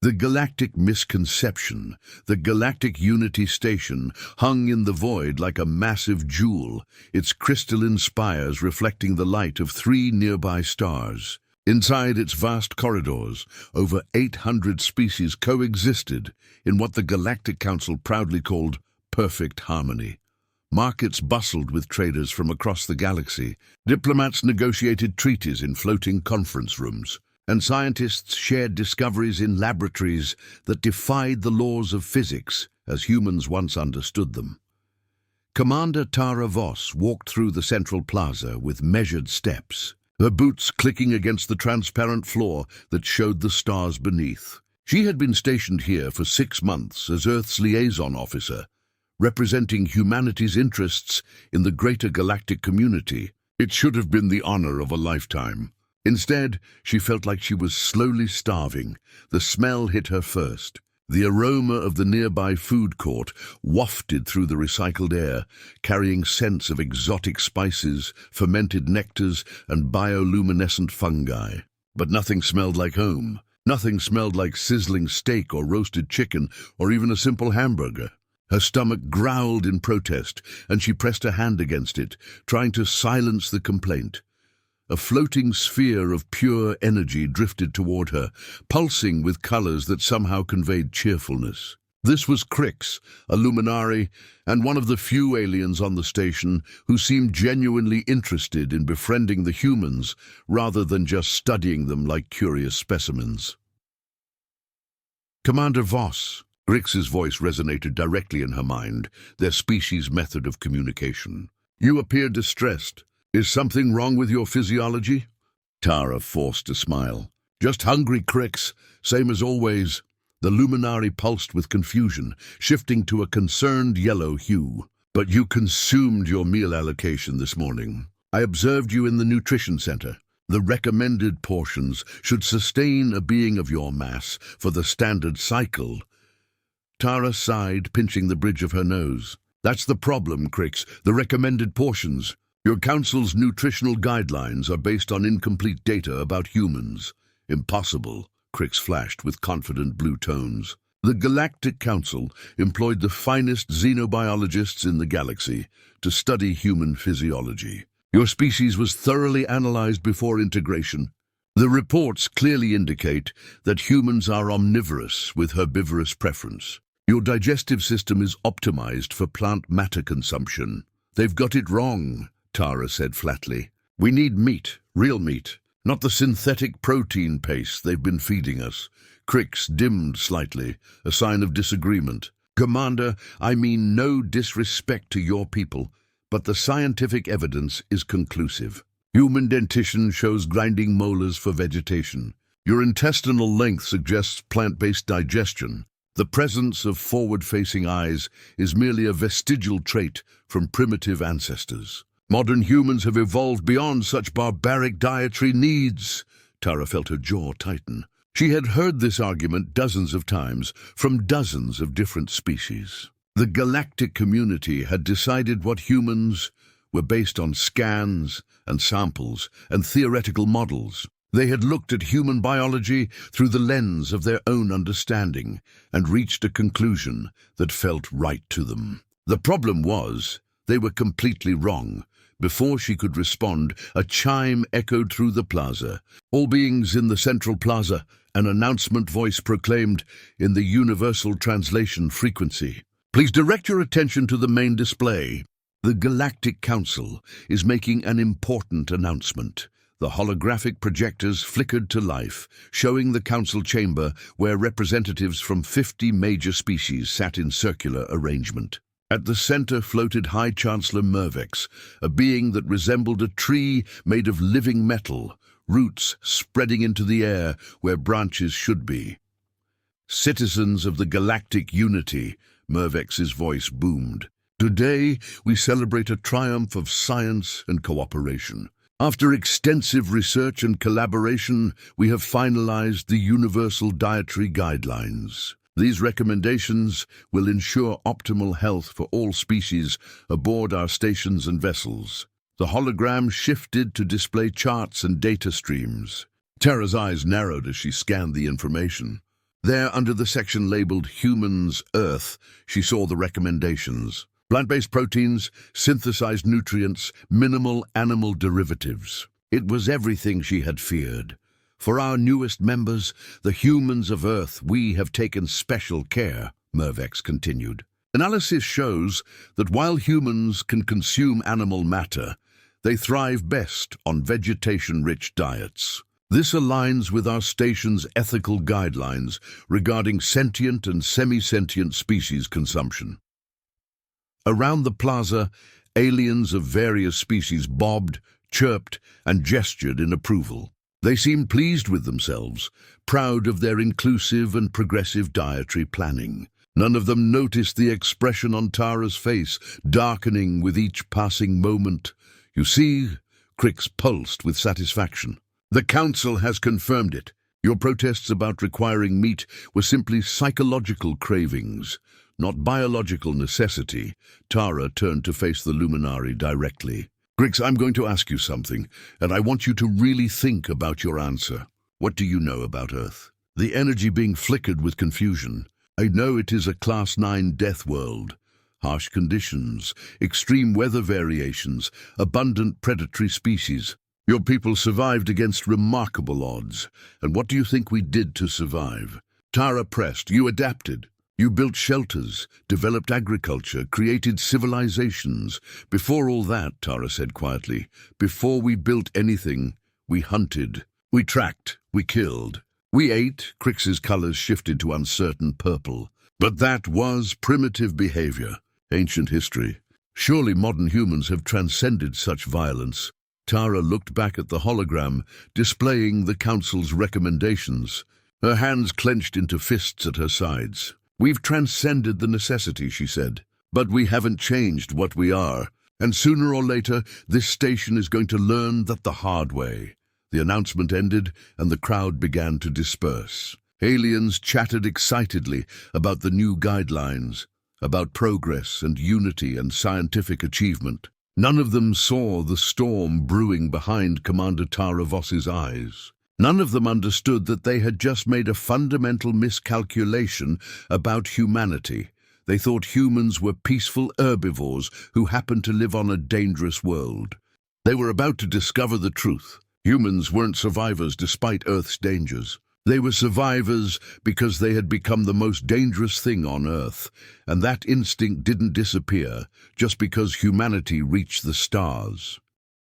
The galactic misconception, the galactic unity station, hung in the void like a massive jewel, its crystalline spires reflecting the light of 3 nearby stars. Inside its vast corridors, over 800 species coexisted in what the Galactic Council proudly called perfect harmony. Markets bustled with traders from across the galaxy, diplomats negotiated treaties in floating conference rooms, and scientists shared discoveries in laboratories that defied the laws of physics as humans once understood them. Commander Tara Voss walked through the central plaza with measured steps, her boots clicking against the transparent floor that showed the stars beneath. She had been stationed here for 6 months as Earth's liaison officer, representing humanity's interests in the greater galactic community. It should have been the honor of a lifetime. Instead, she felt like she was slowly starving. The smell hit her first. The aroma of the nearby food court wafted through the recycled air, carrying scents of exotic spices, fermented nectars, and bioluminescent fungi. But nothing smelled like home. Nothing smelled like sizzling steak or roasted chicken, or even a simple hamburger. Her stomach growled in protest, and she pressed a hand against it, trying to silence the complaint. A floating sphere of pure energy drifted toward her, pulsing with colors that somehow conveyed cheerfulness. This was Crix, a luminary, and one of the few aliens on the station who seemed genuinely interested in befriending the humans rather than just studying them like curious specimens. Commander Voss. Crix's voice resonated directly in her mind, their species' method of communication. You appear distressed. Is something wrong with your physiology? Tara forced a smile. Just hungry, Crix, same as always. The luminary pulsed with confusion, shifting to a concerned yellow hue. But you consumed your meal allocation this morning. I observed you in the nutrition center. The recommended portions should sustain a being of your mass for the standard cycle. Tara sighed, pinching the bridge of her nose. That's the problem, Crix, the recommended portions. Your council's nutritional guidelines are based on incomplete data about humans. Impossible, Crix flashed with confident blue tones. The Galactic Council employed the finest xenobiologists in the galaxy to study human physiology. Your species was thoroughly analyzed before integration. The reports clearly indicate that humans are omnivorous with herbivorous preference. Your digestive system is optimized for plant matter consumption. They've got it wrong, Tara said flatly. We need meat, real meat, not the synthetic protein paste they've been feeding us. Crix dimmed slightly, a sign of disagreement. Commander, I mean no disrespect to your people, but the scientific evidence is conclusive. Human dentition shows grinding molars for vegetation. Your intestinal length suggests plant-based digestion. The presence of forward-facing eyes is merely a vestigial trait from primitive ancestors. Modern humans have evolved beyond such barbaric dietary needs. Tara felt her jaw tighten. She had heard this argument dozens of times from dozens of different species. The galactic community had decided what humans were based on scans and samples and theoretical models. They had looked at human biology through the lens of their own understanding and reached a conclusion that felt right to them. The problem was, they were completely wrong. Before she could respond, a chime echoed through the plaza. All beings in the central plaza, an announcement voice proclaimed in the universal translation frequency. Please direct your attention to the main display. The Galactic Council is making an important announcement. The holographic projectors flickered to life, showing the council chamber where representatives from 50 major species sat in circular arrangement. At the center floated High Chancellor Mervex, a being that resembled a tree made of living metal, roots spreading into the air where branches should be. Citizens of the galactic unity, Mervex's voice boomed. Today, we celebrate a triumph of science and cooperation. After extensive research and collaboration, we have finalized the Universal Dietary Guidelines. These recommendations will ensure optimal health for all species aboard our stations and vessels. The hologram shifted to display charts and data streams. Tara's eyes narrowed as she scanned the information. There, under the section labeled Humans, Earth, she saw the recommendations. Plant-based proteins, synthesized nutrients, minimal animal derivatives. It was everything she had feared. For our newest members, the humans of Earth, we have taken special care, Mervex continued. Analysis shows that while humans can consume animal matter, they thrive best on vegetation-rich diets. This aligns with our station's ethical guidelines regarding sentient and semi-sentient species consumption. Around the plaza, aliens of various species bobbed, chirped, and gestured in approval. They seemed pleased with themselves, proud of their inclusive and progressive dietary planning. None of them noticed the expression on Tara's face, darkening with each passing moment. You see, Crix pulsed with satisfaction. The Council has confirmed it. Your protests about requiring meat were simply psychological cravings, not biological necessity. Tara turned to face the Luminary directly. Crix, I'm going to ask you something, and I want you to really think about your answer. What do you know about Earth? The energy being flickered with confusion. I know it is a Class 9 death world. Harsh conditions, extreme weather variations, abundant predatory species. Your people survived against remarkable odds. And what do you think we did to survive? Tara pressed. You adapted. You built shelters, developed agriculture, created civilizations. Before all that, Tara said quietly, before we built anything, we hunted. We tracked. We killed. We ate. Crix's colors shifted to uncertain purple. But that was primitive behavior, ancient history. Surely modern humans have transcended such violence. Tara looked back at the hologram, displaying the Council's recommendations. Her hands clenched into fists at her sides. We've transcended the necessity, she said. But we haven't changed what we are. And sooner or later, this station is going to learn that the hard way. The announcement ended, and the crowd began to disperse. Aliens chattered excitedly about the new guidelines, about progress and unity and scientific achievement. None of them saw the storm brewing behind Commander Tara Voss's eyes. None of them understood that they had just made a fundamental miscalculation about humanity. They thought humans were peaceful herbivores who happened to live on a dangerous world. They were about to discover the truth. Humans weren't survivors despite Earth's dangers. They were survivors because they had become the most dangerous thing on Earth, and that instinct didn't disappear just because humanity reached the stars.